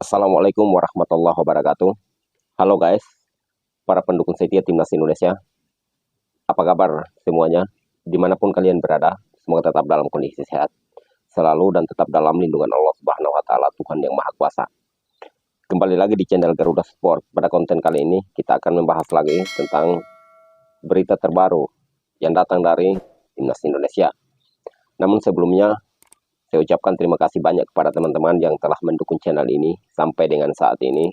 Assalamualaikum warahmatullahi wabarakatuh. Halo guys, para pendukung setia Timnas Indonesia. Apa kabar semuanya? Dimanapun kalian berada, semoga tetap dalam kondisi sehat selalu dan tetap dalam lindungan Allah Subhanahu wa Ta'ala, Tuhan yang Maha Kuasa. Kembali lagi di channel Garuda Sport. Pada konten kali ini kita akan membahas lagi tentang berita terbaru yang datang dari Timnas Indonesia. Namun sebelumnya, saya ucapkan terima kasih banyak kepada teman-teman yang telah mendukung channel ini sampai dengan saat ini.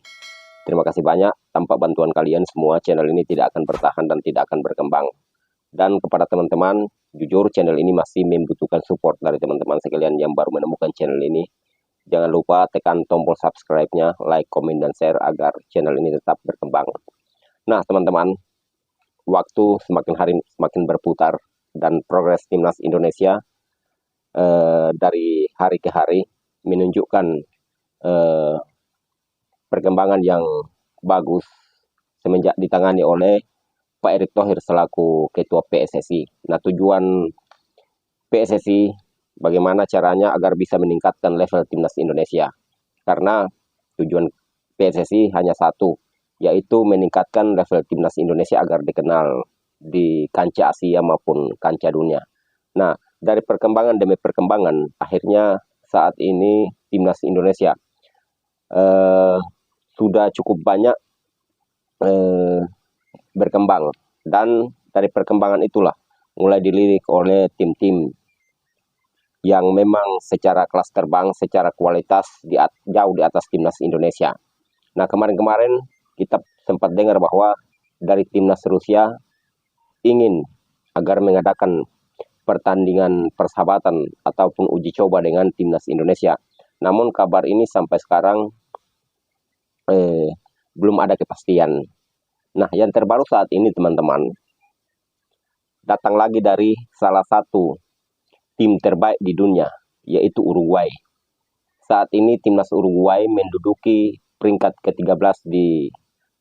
Terima kasih banyak, tanpa bantuan kalian semua channel ini tidak akan bertahan dan tidak akan berkembang. Dan kepada teman-teman, jujur channel ini masih membutuhkan support dari teman-teman sekalian yang baru menemukan channel ini. Jangan lupa tekan tombol subscribe-nya, like, komen, dan share agar channel ini tetap berkembang. Nah teman-teman, waktu semakin hari semakin berputar dan progres Timnas Indonesia dari hari ke hari menunjukkan perkembangan yang bagus semenjak ditangani oleh Pak Erick Thohir selaku Ketua PSSI. Nah, tujuan PSSI bagaimana caranya agar bisa meningkatkan level Timnas Indonesia. Karena tujuan PSSI hanya satu, yaitu meningkatkan level Timnas Indonesia agar dikenal di kancah Asia maupun kancah dunia. Nah, dari perkembangan demi perkembangan, akhirnya saat ini Timnas Indonesia sudah cukup banyak berkembang, dan dari perkembangan itulah mulai dilirik oleh tim-tim yang memang secara kelas terbang, secara kualitas jauh di atas Timnas Indonesia. Nah, kemarin-kemarin kita sempat dengar bahwa dari Timnas Rusia ingin agar mengadakan pertandingan persahabatan ataupun uji coba dengan Timnas Indonesia. Namun kabar ini sampai sekarang belum ada kepastian. Nah, yang terbaru saat ini teman-teman, datang lagi dari salah satu tim terbaik di dunia, yaitu Uruguay. Saat ini Timnas Uruguay menduduki peringkat ke-13 di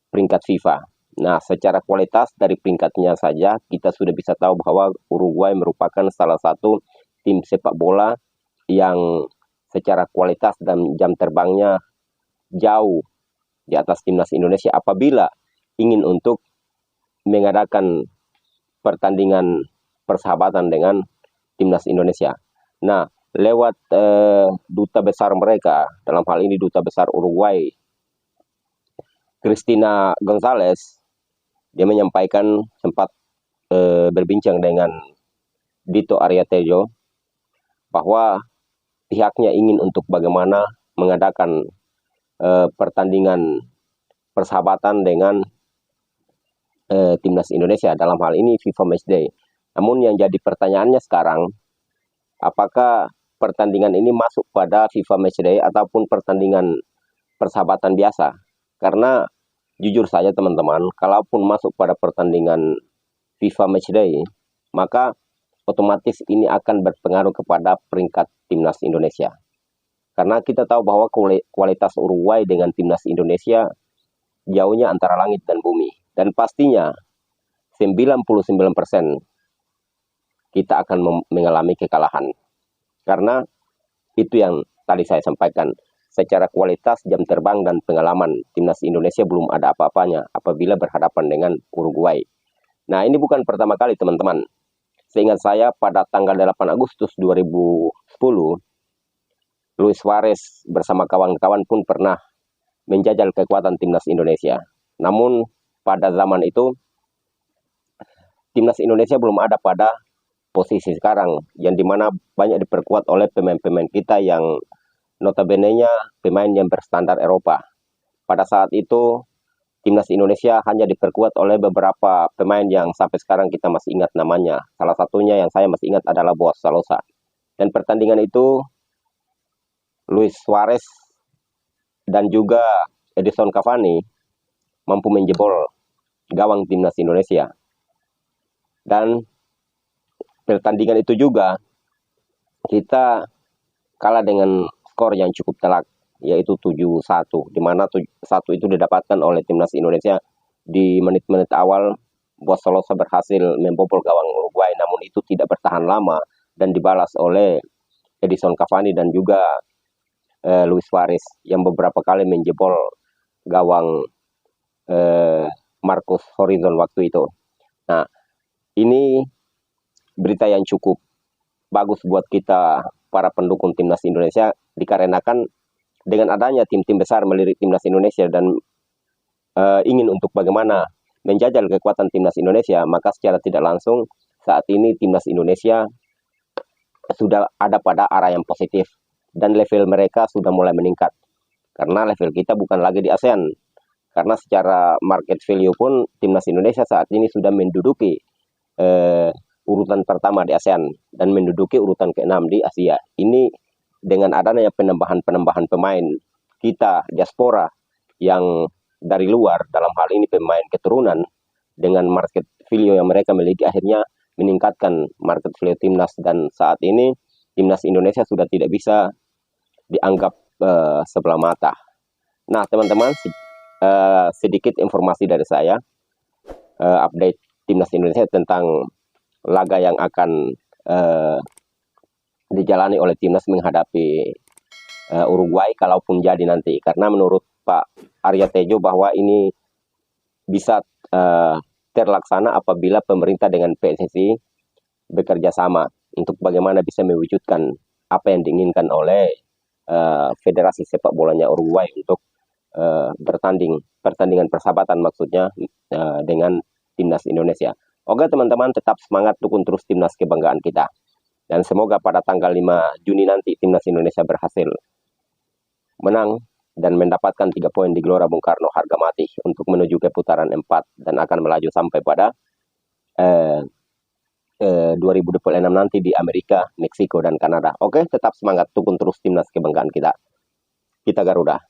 peringkat FIFA. Nah, secara kualitas dari peringkatnya saja kita sudah bisa tahu bahwa Uruguay merupakan salah satu tim sepak bola yang secara kualitas dan jam terbangnya jauh di atas Timnas Indonesia apabila ingin untuk mengadakan pertandingan persahabatan dengan Timnas Indonesia. Nah, lewat duta besar mereka, dalam hal ini duta besar Uruguay, Cristina González, dia menyampaikan sempat berbincang dengan Dito Arya Tejo bahwa pihaknya ingin untuk bagaimana mengadakan pertandingan persahabatan dengan Timnas Indonesia, dalam hal ini FIFA Matchday. Namun yang jadi pertanyaannya sekarang, apakah pertandingan ini masuk pada FIFA Matchday ataupun pertandingan persahabatan biasa? Karena jujur saja teman-teman, kalaupun masuk pada pertandingan FIFA Matchday, maka otomatis ini akan berpengaruh kepada peringkat Timnas Indonesia. Karena kita tahu bahwa kualitas Uruguay dengan Timnas Indonesia jauhnya antara langit dan bumi. Dan pastinya 99% kita akan mengalami kekalahan. Karena itu yang tadi saya sampaikan. Secara kualitas, jam terbang, dan pengalaman, Timnas Indonesia belum ada apa-apanya apabila berhadapan dengan Uruguay. Nah, ini bukan pertama kali teman-teman. Seingat saya pada tanggal 8 Agustus 2010, Luis Suarez bersama kawan-kawan pun pernah menjajal kekuatan Timnas Indonesia. Namun pada zaman itu Timnas Indonesia belum ada pada posisi sekarang, yang dimana banyak diperkuat oleh pemain-pemain kita yang notabene-nya pemain yang berstandar Eropa. Pada saat itu Timnas Indonesia hanya diperkuat oleh beberapa pemain yang sampai sekarang kita masih ingat namanya. Salah satunya yang saya masih ingat adalah Boas Salosa. Dan pertandingan itu Luis Suarez dan juga Edison Cavani mampu menjebol gawang Timnas Indonesia. Dan pertandingan itu juga kita kalah dengan skor yang cukup telak, yaitu 7-1, di mana 1 itu didapatkan oleh Timnas Indonesia di menit-menit awal. Boas Salosa berhasil membobol gawang Uruguay, namun itu tidak bertahan lama dan dibalas oleh Edison Cavani dan juga Luis Suarez yang beberapa kali menjebol gawang Marcus Horizon waktu itu. Nah, ini berita yang cukup bagus buat kita para pendukung timnas Indonesia, dikarenakan dengan adanya tim-tim besar melirik timnas Indonesia dan ingin untuk bagaimana menjajal kekuatan timnas Indonesia, maka secara tidak langsung saat ini timnas Indonesia sudah ada pada arah yang positif dan level mereka sudah mulai meningkat. Karena level kita bukan lagi di ASEAN. Karena secara market value pun timnas Indonesia saat ini sudah menduduki urutan pertama di ASEAN dan menduduki urutan ke-6 di Asia. Ini dengan adanya penambahan pemain kita diaspora yang dari luar, dalam hal ini pemain keturunan, dengan market value yang mereka miliki akhirnya meningkatkan market value timnas, dan saat ini timnas Indonesia sudah tidak bisa dianggap sebelah mata. Nah teman-teman, sedikit informasi dari saya, update timnas Indonesia tentang laga yang akan dijalani oleh timnas menghadapi Uruguay kalaupun jadi nanti. Karena menurut Pak Arya Tejo bahwa ini bisa terlaksana apabila pemerintah dengan PSSI bekerja sama untuk bagaimana bisa mewujudkan apa yang diinginkan oleh Federasi Sepak Bolanya Uruguay untuk pertandingan persahabatan maksudnya dengan timnas Indonesia. Oke teman-teman, tetap semangat dukung terus timnas kebanggaan kita. Dan semoga pada tanggal 5 Juni nanti timnas Indonesia berhasil menang dan mendapatkan 3 poin di Gelora Bung Karno harga mati untuk menuju ke putaran 4 dan akan melaju sampai pada 2026 nanti di Amerika, Meksiko, dan Kanada. Oke, tetap semangat dukung terus timnas kebanggaan kita. Kita Garuda.